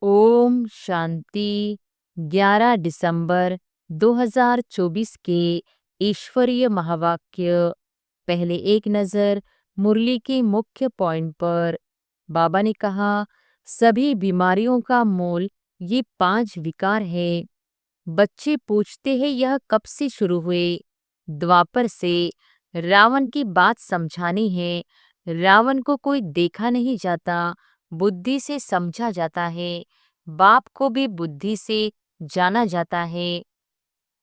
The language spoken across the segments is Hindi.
ओम शांति। 11 दिसंबर 2024 के ईश्वरीय महावाक्य। पहले एक नज़र मुरली के मुख्य पॉइंट पर। बाबा ने कहा, सभी बीमारियों का मूल ये 5 विकार है। बच्चे पूछते हैं यह कब से शुरू हुए? द्वापर से। रावण की बात समझानी है। रावण को कोई देखा नहीं जाता, बुद्धि से समझा जाता है। बाप को भी बुद्धि से जाना जाता है।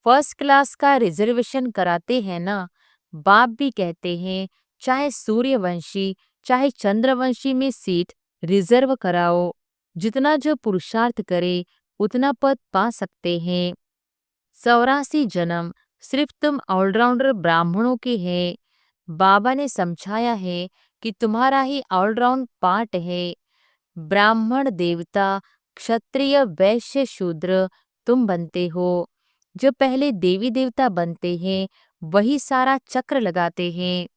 फर्स्ट क्लास का रिजर्वेशन कराते हैं ना, बाप भी कहते हैं चाहे सूर्यवंशी चाहे चंद्रवंशी में सीट रिजर्व कराओ। जितना जो पुरुषार्थ करे उतना पद पा सकते हैं। 84 जन्म सिर्फ तुम ऑलराउंडर ब्राह्मणों के हैं। बाबा ने समझाया है कि तुम्हारा ही ऑलराउंड पार्ट है। ब्राह्मण, देवता, क्षत्रिय, वैश्य, शूद्र तुम बनते हो। जो पहले देवी देवता बनते हैं वही सारा चक्र लगाते हैं।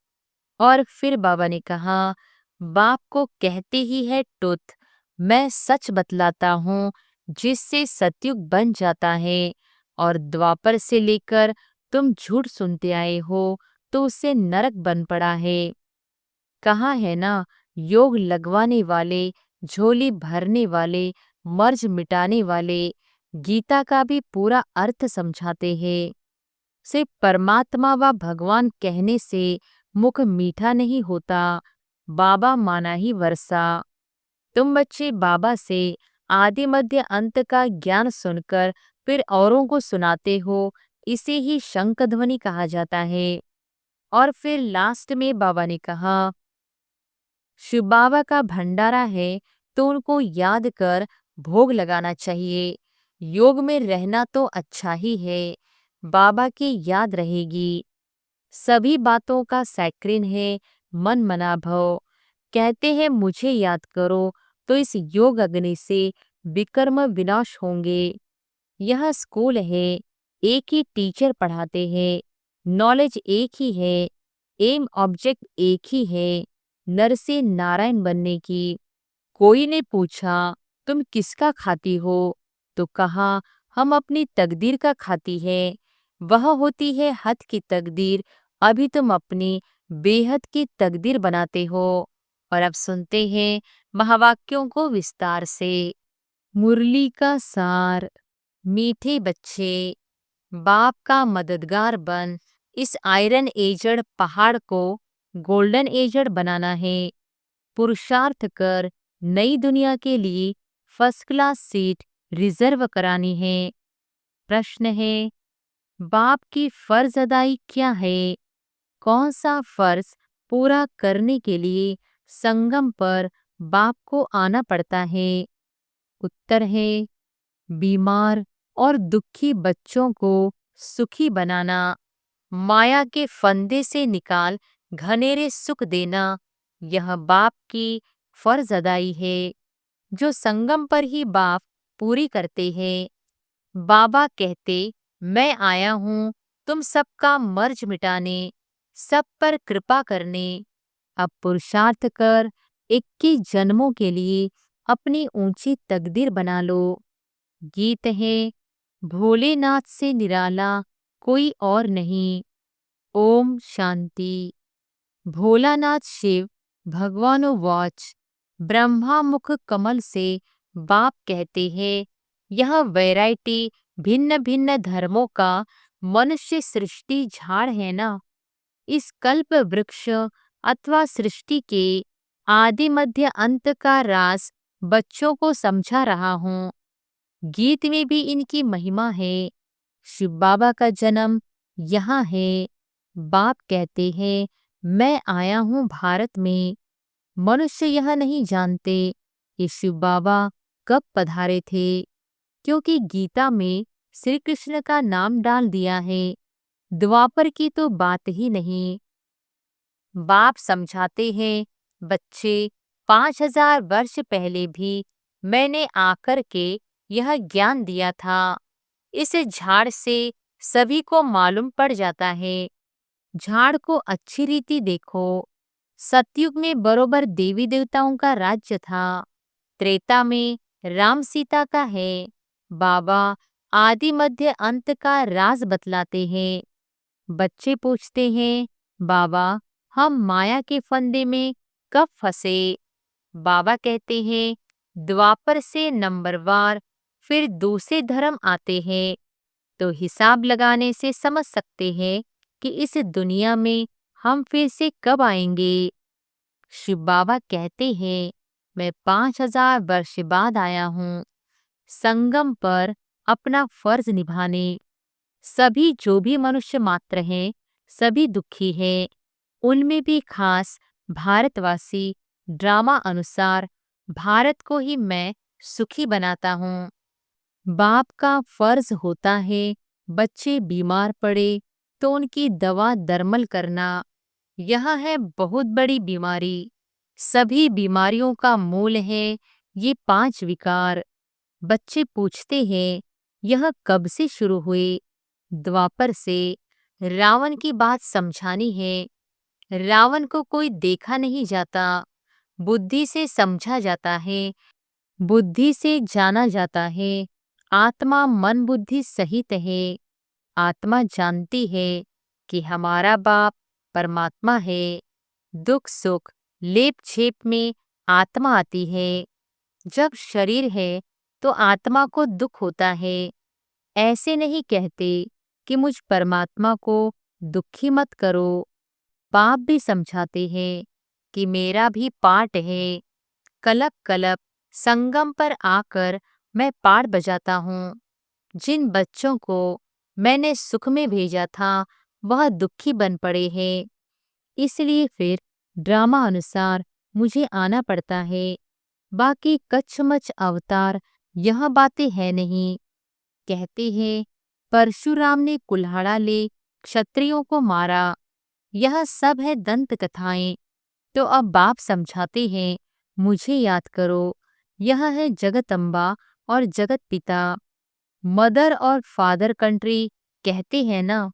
और फिर बाबा ने कहा, बाप को कहते ही है टुथ, मैं सच बतलाता हूँ जिससे सतयुग बन जाता है। और द्वापर से लेकर तुम झूठ सुनते आए हो तो उससे नरक बन पड़ा है। कहा है ना, योग लगवाने वाले, झोली भरने वाले, मर्ज मिटाने वाले गीता का भी पूरा अर्थ समझाते हैं। सिर्फ परमात्मा व भगवान कहने से मुख मीठा नहीं होता, बाबा माना ही वर्षा। तुम बच्चे बाबा से आदि मध्य अंत का ज्ञान सुनकर फिर औरों को सुनाते हो, इसे ही शंख ध्वनि कहा जाता है। और फिर लास्ट में बाबा ने कहा, शिव बाबा का भंडारा है तो उनको याद कर भोग लगाना चाहिए। योग में रहना तो अच्छा ही है, बाबा की याद रहेगी। सभी बातों का सैक्रिन है मन मना भव। कहते हैं मुझे याद करो तो इस योग अग्नि से विकर्म विनाश होंगे। यह स्कूल है, एक ही टीचर पढ़ाते हैं, नॉलेज एक ही है, एम ऑब्जेक्ट एक ही है, नर से नारायण बनने की। कोई ने पूछा तुम किसका खाती हो, तो कहा हम अपनी तकदीर का खाती है। वह होती है हद की तकदीर, अभी तुम अपनी बेहद की तकदीर बनाते हो। और अब सुनते हैं महावाक्यों को विस्तार से। मुरली का सार। मीठे बच्चे, बाप का मददगार बन इस आयरन एजड पहाड़ को गोल्डन एजड बनाना है। पुरुषार्थ कर नई दुनिया के लिए फर्स्ट क्लास सीट रिजर्व करानी है। प्रश्न है, बाप की फर्ज अदाई क्या है? कौन सा फर्ज पूरा करने के लिए संगम पर बाप को आना पड़ता है? उत्तर है, बीमार और दुखी बच्चों को सुखी बनाना, माया के फंदे से निकाल घनेरे सुख देना, यह बाप की फर्ज अदाई है जो संगम पर ही बाप पूरी करते हैं। बाबा कहते, मैं आया हूँ तुम सबका मर्ज मिटाने, सब पर कृपा करने। अब पुरुषार्थ कर 21 जन्मों के लिए अपनी ऊंची तकदीर बना लो। गीत है, भोलेनाथ से निराला कोई और नहीं। ओम शांति। भोलानाथ शिव भगवानो वाच। ब्रह्मा मुख कमल से बाप कहते हैं, यह वैरायटी भिन्न भिन्न धर्मों का मनुष्य सृष्टि झाड़ है ना। इस कल्प वृक्ष अथवा सृष्टि के आदि मध्य अंत का राज बच्चों को समझा रहा हूँ। गीत में भी इनकी महिमा है। शिव बाबा का जन्म यहाँ है। बाप कहते हैं, मैं आया हूँ भारत में। मनुष्य यह नहीं जानते कि शिव बाबा कब पधारे थे, क्योंकि गीता में श्री कृष्ण का नाम डाल दिया है। द्वापर की तो बात ही नहीं। बाप समझाते हैं, बच्चे 5000 वर्ष पहले भी मैंने आकर के यह ज्ञान दिया था। इस झाड़ से सभी को मालूम पड़ जाता है। झाड़ को अच्छी रीति देखो। सतयुग में बरोबर देवी देवताओं का राज्य था। त्रेता में राम सीता का है। बाबा आदि मध्य अंत का राज बतलाते हैं। बच्चे पूछते हैं, बाबा हम माया के फंदे में कब फंसे? बाबा कहते हैं, द्वापर से नंबरवार फिर दूसरे धर्म आते हैं, तो हिसाब लगाने से समझ सकते हैं कि इस दुनिया में हम फिर से कब आएंगे। शिव बाबा कहते हैं, मैं 5000 वर्ष बाद आया हूँ, संगम पर अपना फर्ज निभाने। सभी जो भी मनुष्य मात्र हैं, सभी दुखी हैं। उनमें भी खास भारतवासी ड्रामा अनुसार भारत को ही मैं सुखी बनाता हूँ। बाप का फर्ज होता है बच्चे बीमार पड़े तो उनकी दवा दरमल करना। यह है बहुत बड़ी बीमारी। सभी बीमारियों का मूल है ये 5 विकार। बच्चे पूछते हैं, यह कब से शुरू हुए? द्वापर से। रावण की बात समझानी है। रावण को कोई देखा नहीं जाता, बुद्धि से समझा जाता है, बुद्धि से जाना जाता है। आत्मा मन बुद्धि सहित है। आत्मा जानती है कि हमारा बाप परमात्मा है। दुख सुख लेप छेप में आत्मा आती है। जब शरीर है तो आत्मा को दुख होता है। ऐसे नहीं कहते कि मुझ परमात्मा को दुखी मत करो। बाप भी समझाते हैं कि मेरा भी पाठ है। कलप कलप संगम पर आकर मैं पाठ बजाता हूँ। जिन बच्चों को मैंने सुख में भेजा था वह दुखी बन पड़े हैं, इसलिए फिर ड्रामा अनुसार मुझे आना पड़ता है। बाकी कच्छमच अवतार यह बातें है नहीं। कहते हैं परशुराम ने कुल्हाड़ा ले क्षत्रियों को मारा। यह सब है दंत कथाएं। तो अब बाप समझाते हैं, मुझे याद करो। यह है जगत अम्बा और जगत पिता, मदर और फादर कंट्री कहते हैं ना।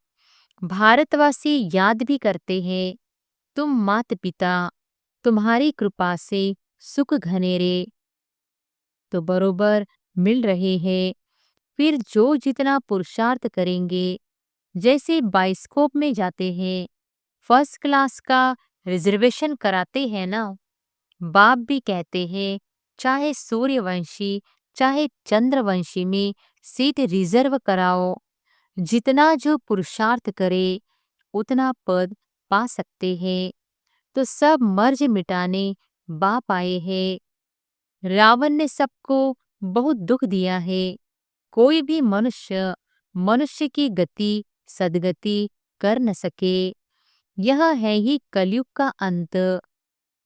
भारतवासी याद भी करते हैं, तुम मात पिता, तुम्हारी कृपा से सुख घनेरे तो बरोबर मिल रहे हैं। फिर जो जितना पुरुषार्थ करेंगे, जैसे बाइस्कोप में जाते हैं, फर्स्ट क्लास का रिजर्वेशन कराते हैं ना। बाप भी कहते हैं, चाहे सूर्यवंशी चाहे चंद्रवंशी में सीट रिजर्व कराओ। जितना जो पुरुषार्थ करे उतना पद पा सकते हैं। तो सब मर्ज मिटाने बाप आए हैं। रावण ने सबको बहुत दुख दिया है। कोई भी मनुष्य मनुष्य की गति सदगति कर न सके। यह है ही कलयुग का अंत।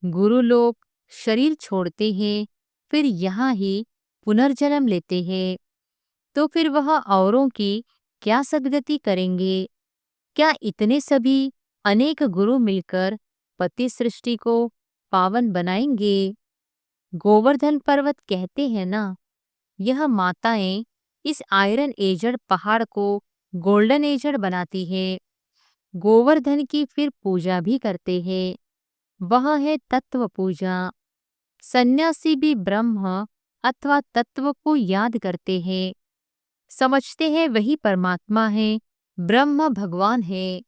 गुरु लोग शरीर छोड़ते हैं, फिर यहाँ ही पुनर्जन्म लेते हैं। तो फिर वह औरों की क्या सदगति करेंगे? क्या इतने सभी अनेक गुरु मिलकर पति सृष्टि को पावन बनाएंगे? गोवर्धन पर्वत कहते हैं ना, यह माताएं इस आयरन एजड पहाड़ को गोल्डन एजड बनाती है। गोवर्धन की फिर पूजा भी करते हैं। वह है तत्व पूजा। सन्यासी भी ब्रह्म अथवा तत्व को याद करते हैं, समझते हैं वही परमात्मा है, ब्रह्म भगवान है।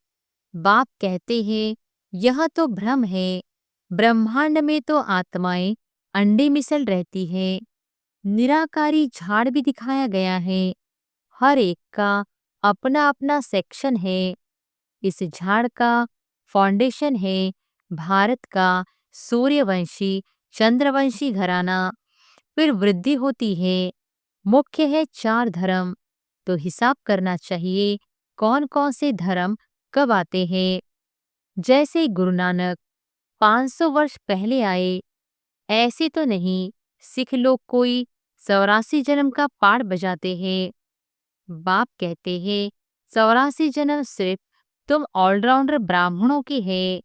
बाप कहते हैं, यह तो भ्रम है। ब्रह्मांड में तो आत्माएं अंडे मिसल रहती है। निराकारी झाड़ भी दिखाया गया है। हर एक का अपना अपना सेक्शन है। इस झाड़ का फाउंडेशन है भारत का सूर्यवंशी चंद्रवंशी घराना। फिर वृद्धि होती है। मुख्य है 4 धर्म। तो हिसाब करना चाहिए कौन कौन से धर्म कब आते हैं। जैसे गुरु नानक 500 वर्ष पहले आए, ऐसे तो नहीं। सिख लोग कोई 84 जन्म का पाठ बजाते हैं। बाप कहते हैं 84 जन्म सिर्फ तुम ऑलराउंडर ब्राह्मणों के हैं।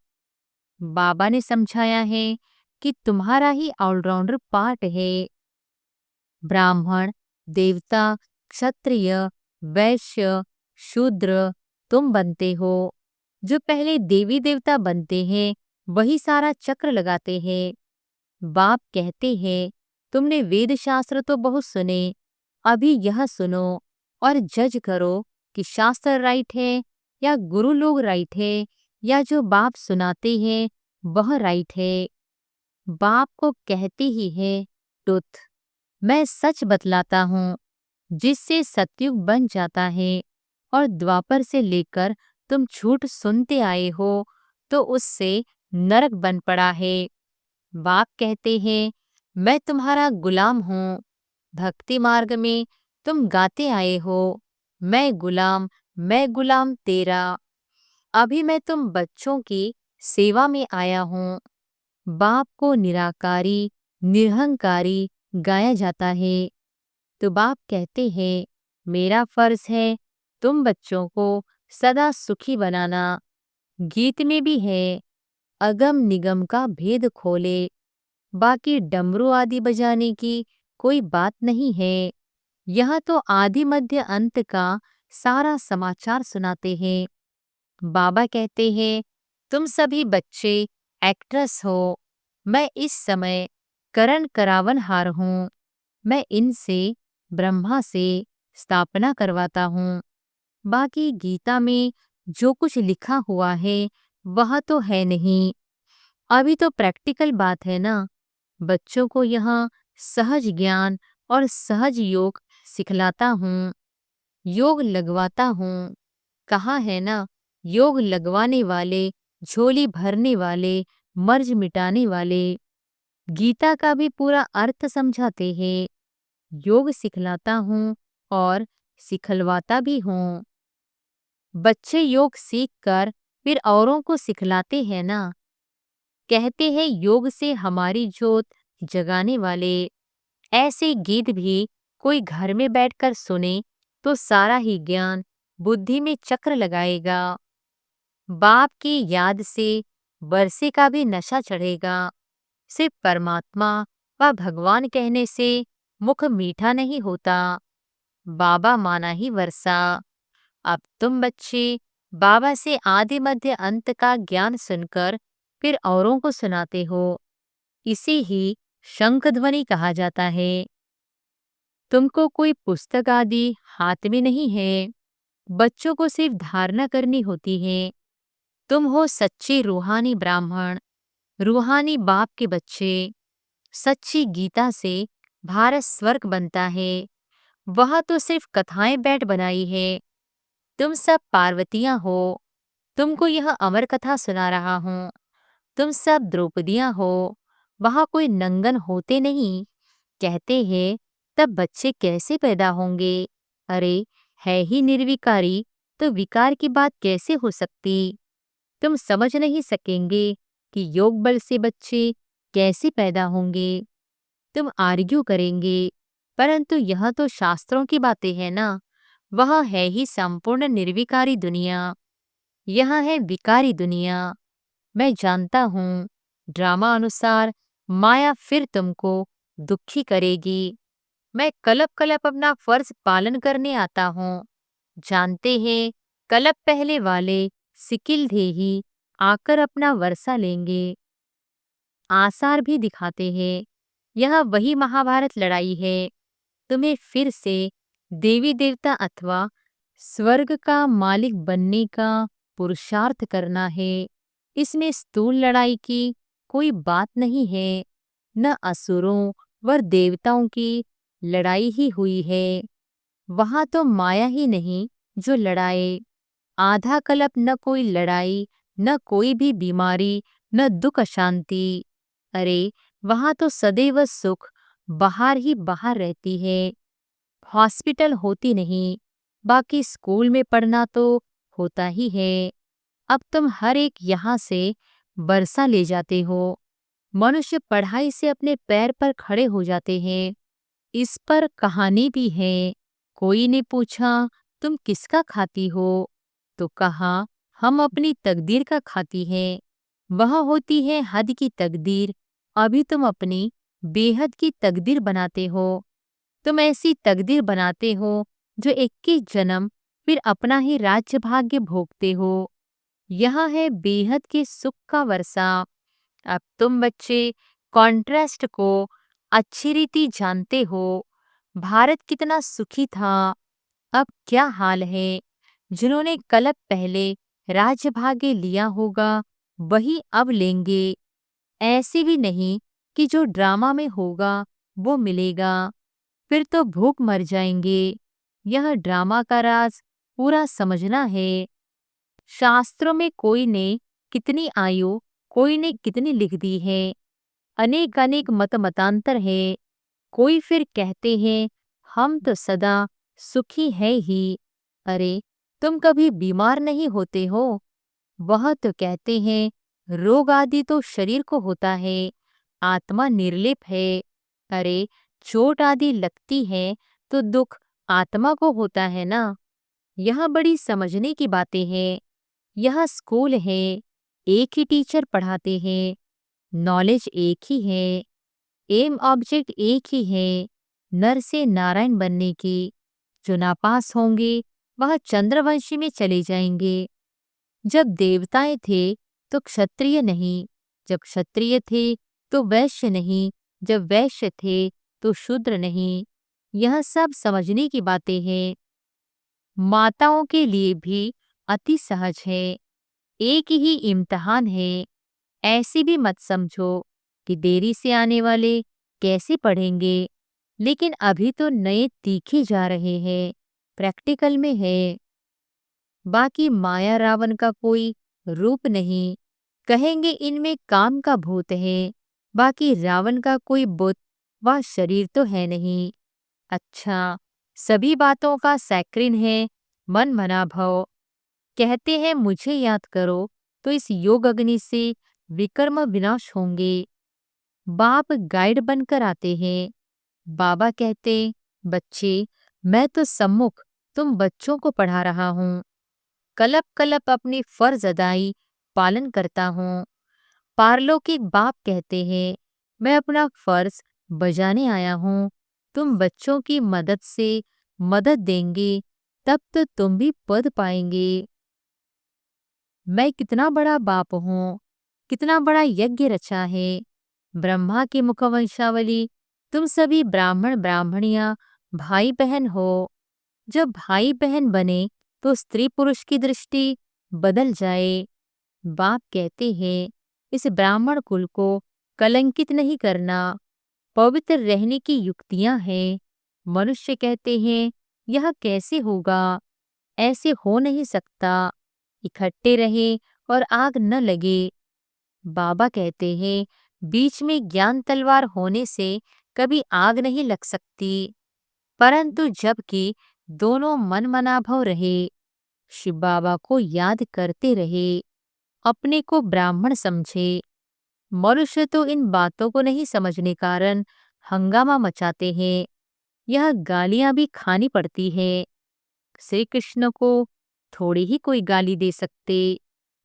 बाबा ने समझाया है कि तुम्हारा ही ऑलराउंडर पार्ट है। ब्राह्मण देवता क्षत्रिय वैश्य शूद्र तुम बनते हो। जो पहले देवी देवता बनते हैं वही सारा चक्र लगाते हैं। बाप कहते हैं तुमने वेद शास्त्र तो बहुत सुने, अभी यह सुनो और जज करो कि शास्त्र राइट है या गुरु लोग राइट है या जो बाप सुनाते हैं वह राइट है। बाप को कहते ही है ट्रुथ, मैं सच बतलाता हूँ, जिससे सतयुग बन जाता है। और द्वापर से लेकर तुम झूठ सुनते आए हो तो उससे नरक बन पड़ा है। बाप कहते हैं मैं तुम्हारा गुलाम हूँ। भक्ति मार्ग में तुम गाते आए हो मैं गुलाम तेरा। अभी मैं तुम बच्चों की सेवा में आया हूँ। बाप को निराकारी निरहंकारी गाया जाता है। तो बाप कहते हैं मेरा फर्ज है तुम बच्चों को सदा सुखी बनाना। गीत में भी है अगम निगम का भेद खोले। बाकी डमरू आदि बजाने की कोई बात नहीं है। यह तो आदि मध्य अंत का सारा समाचार सुनाते हैं। बाबा कहते हैं तुम सभी बच्चे एक्ट्रेस हो। मैं इस समय करण करावनहार हूँ। मैं इनसे ब्रह्मा से स्थापना करवाता हूँ। बाकी गीता में जो कुछ लिखा हुआ है वह तो है नहीं। अभी तो प्रैक्टिकल बात है ना। बच्चों को यहाँ सहज ज्ञान और सहज योग सिखलाता हूँ, योग लगवाता हूँ। कहा है ना, योग लगवाने वाले झोली भरने वाले मर्ज मिटाने वाले। गीता का भी पूरा अर्थ समझाते हैं। योग सिखलाता हूँ और सिखलवाता भी हूँ। बच्चे योग सीख कर फिर औरों को सिखलाते हैं ना। कहते हैं योग से हमारी जोत जगाने वाले। ऐसे गीत भी कोई घर में बैठकर सुने तो सारा ही ज्ञान बुद्धि में चक्र लगाएगा। बाप की याद से बरसे का भी नशा चढ़ेगा। सिर्फ परमात्मा व भगवान कहने से मुख मीठा नहीं होता। बाबा माना ही वर्षा। अब तुम बच्चे बाबा से आदि मध्य अंत का ज्ञान सुनकर फिर औरों को सुनाते हो। इसे ही शंख ध्वनि कहा जाता है। तुमको कोई पुस्तक आदि हाथ में नहीं है। बच्चों को सिर्फ धारणा करनी होती है। तुम हो सच्चे रूहानी ब्राह्मण, रूहानी बाप के बच्चे। सच्ची गीता से भारत स्वर्ग बनता है। वह तो सिर्फ कथाएं बैठ बनाई है। तुम सब पार्वतियां हो। तुमको यह अमर कथा सुना रहा हूँ। तुम सब द्रौपदियां हो। वहां कोई नंगन होते नहीं। कहते हैं तब बच्चे कैसे पैदा होंगे। अरे है ही निर्विकारी तो विकार की बात कैसे हो सकती। तुम समझ नहीं सकेंगे कि योग बल से बच्चे कैसे पैदा होंगे। तुम आर्ग्यू करेंगे, परंतु यह तो शास्त्रों की बातें है ना। वह है ही संपूर्ण निर्विकारी दुनिया। यह है विकारी दुनिया। मैं जानता हूँ ड्रामा अनुसार माया फिर तुमको दुखी करेगी। मैं कलप कलप अपना फर्ज पालन करने आता हूँ। जानते हैं कलप पहले वाले सिकिल देही आकर अपना वर्षा लेंगे। आसार भी दिखाते हैं यह वही महाभारत लड़ाई है। तुम्हें फिर से देवी देवता अथवा स्वर्ग का मालिक बनने का पुरुषार्थ करना है। इसमें स्थूल लड़ाई की कोई बात नहीं है। न असुरों व देवताओं की लड़ाई ही हुई है। वहां तो माया ही नहीं जो लड़ाए। आधा कल्प न कोई लड़ाई, न कोई भी बीमारी, न दुख अशांति। अरे वहां तो सदैव सुख बाहर ही बाहर रहती है। हॉस्पिटल होती नहीं। बाकी स्कूल में पढ़ना तो होता ही है। अब तुम हर एक यहाँ से बरसा ले जाते हो। मनुष्य पढ़ाई से अपने पैर पर खड़े हो जाते हैं। इस पर कहानी भी है। कोई ने पूछा तुम किसका खाती हो, तो कहा हम अपनी तकदीर का खाती हैं। वह होती है हद की तकदीर। अभी तुम अपनी बेहद की तकदीर बनाते हो। तुम ऐसी तकदीर बनाते हो जो 21 जन्म फिर अपना ही राज्य भाग्य भोगते हो। यह है बेहद के सुख का वर्षा। अब तुम बच्चे कॉन्ट्रास्ट को अच्छी रीति जानते हो भारत कितना सुखी था, अब क्या हाल है। जिन्होंने कलप पहले राज्य भाग्य लिया होगा वही अब लेंगे। ऐसे भी नहीं कि जो ड्रामा में होगा वो मिलेगा, फिर तो भूख मर जाएंगे। यह ड्रामा का राज पूरा समझना है। शास्त्रों में कोई ने कितनी आयु, कोई ने कितनी लिख दी है। अनेक अनेक मत मतांतर है। कोई फिर कहते हैं हम तो सदा सुखी है ही। अरे तुम कभी बीमार नहीं होते हो। वह तो कहते हैं रोग आदि तो शरीर को होता है, आत्मा निर्लेप है। अरे चोट आदि लगती है तो दुख आत्मा को होता है ना। यह बड़ी समझने की बातें हैं। यह स्कूल है, एक ही टीचर पढ़ाते हैं, नॉलेज एक ही है, एम ऑब्जेक्ट एक ही है, नर से नारायण बनने की। जो नापास होंगे वह चंद्रवंशी में चले जाएंगे। जब देवताएं थे तो क्षत्रिय नहीं, जब क्षत्रिय थे तो वैश्य नहीं, जब वैश्य थे तो शूद्र नहीं। यह सब समझने की बातें हैं। माताओं के लिए भी अति सहज है। एक ही इम्तिहान है। ऐसी भी मत समझो कि देरी से आने वाले कैसे पढ़ेंगे, लेकिन अभी तो नए तीखे जा रहे हैं, प्रैक्टिकल में है। बाकी माया रावण का कोई रूप नहीं, कहेंगे इनमें काम का भूत है। बाकी रावण का कोई बुत व शरीर तो है नहीं। अच्छा, सभी बातों का सैक्रिन है मन मना भव। कहते हैं मुझे याद करो तो इस योग अग्नि से विकर्म विनाश होंगे। बाप गाइड बनकर आते हैं। बाबा कहते बच्चे मैं तो सम्मुख तुम बच्चों को पढ़ा रहा हूँ। कलप कलप अपनी फर्ज अदाई पालन करता हूँ। पारलौकिक बाप कहते हैं मैं अपना फर्ज बजाने आया हूँ। तुम बच्चों की मदद से मदद देंगे तब तो तुम भी पद पाएंगे। मैं कितना बड़ा बाप हूँ, कितना बड़ा यज्ञ रचा है। ब्रह्मा की मुखवंशावली, तुम सभी ब्राह्मण ब्राह्मणियां भाई बहन हो। जब भाई बहन बने तो स्त्री पुरुष की दृष्टि बदल जाए। बाप कहते हैं इस ब्राह्मण कुल को कलंकित नहीं करना, पवित्र रहने की युक्तियां हैं। मनुष्य कहते हैं यह कैसे होगा, ऐसे हो नहीं सकता। इकट्ठे रहे और आग न लगे। बाबा कहते हैं बीच में ज्ञान तलवार होने से कभी आग नहीं लग सकती, परंतु जबकि दोनों मन मनाभव रहे, शिव बाबा को याद करते रहे, अपने को ब्राह्मण समझे। मनुष्य तो इन बातों को नहीं समझने कारण हंगामा मचाते हैं। यह गालियां भी खानी पड़ती है। श्री कृष्ण को थोड़ी ही कोई गाली दे सकते।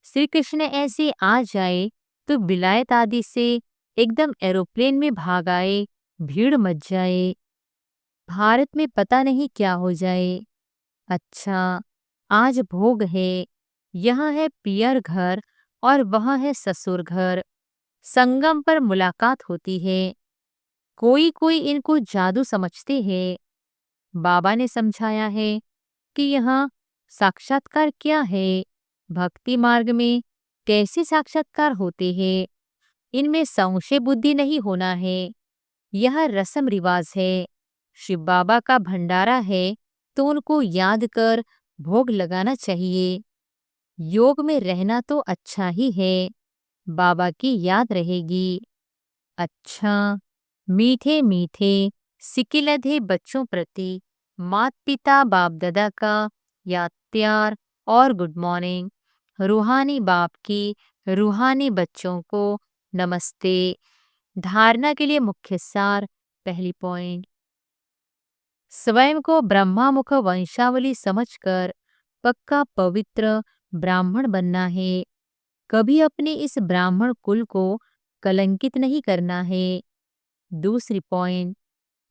श्री कृष्ण ऐसे आ जाए तो विलायत आदि से एकदम एरोप्लेन में भाग आए, भीड़ मच जाए, भारत में पता नहीं क्या हो जाए। अच्छा, आज भोग है, यहाँ है पियर घर और वहाँ है ससुर घर। संगम पर मुलाकात होती है। कोई कोई इनको जादू समझते हैं। बाबा ने समझाया है कि यहाँ साक्षात्कार क्या है, भक्ति मार्ग में कैसे साक्षात्कार होते हैं। इनमें संशय बुद्धि नहीं होना है। यह रस्म रिवाज है। शिव बाबा का भंडारा है तो उनको याद कर भोग लगाना चाहिए। योग में रहना तो अच्छा ही है, बाबा की याद रहेगी। अच्छा, मीठे मीठे सिकिलधे बच्चों प्रति माता पिता बाप दादा का याद प्यार और गुड मॉर्निंग। रूहानी बाप की रूहानी बच्चों को नमस्ते। धारणा के लिए मुख्य सार, पहली पॉइंट, स्वयं को ब्रह्मामुख वंशावली समझकर पक्का पवित्र ब्राह्मण बनना है। कभी अपने इस ब्राह्मण कुल को कलंकित नहीं करना है। दूसरी पॉइंट,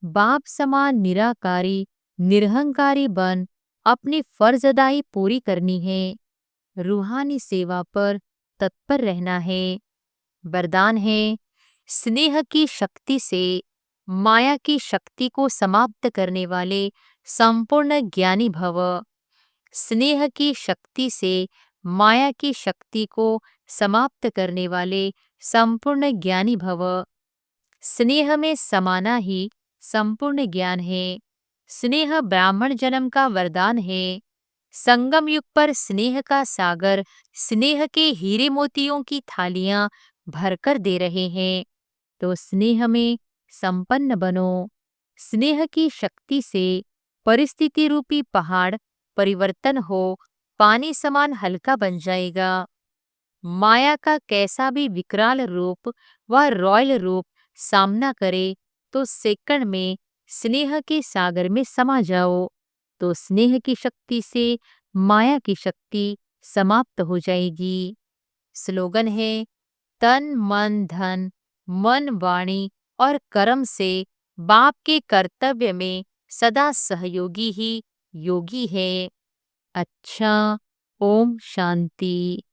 बाप समान निराकारी निरहंकारी बन अपनी फर्ज अदाई पूरी करनी है। रूहानी सेवा पर तत्पर रहना है। वरदान है स्नेह की शक्ति से माया की शक्ति को समाप्त करने वाले संपूर्ण ज्ञानी भव। स्नेह की शक्ति से माया की शक्ति को समाप्त करने वाले संपूर्ण ज्ञानी भव। स्नेह में समाना ही संपूर्ण ज्ञान है। स्नेह ब्राह्मण जन्म का वरदान है। संगम युग पर स्नेह का सागर स्नेह के हीरे मोतियों की थालियां भरकर दे रहे हैं। तो स्नेह में संपन्न बनो। स्नेह की शक्ति से परिस्थिति रूपी पहाड़ परिवर्तन हो पानी समान हल्का बन जाएगा। माया का कैसा भी विकराल रूप व रॉयल रूप सामना करे तो सेकंड में स्नेह के सागर में समा जाओ। तो स्नेह की शक्ति से माया की शक्ति समाप्त हो जाएगी। स्लोगन है, तन मन धन मन वाणी और कर्म से बाप के कर्तव्य में सदा सहयोगी ही योगी है। अच्छा, ओम शांति।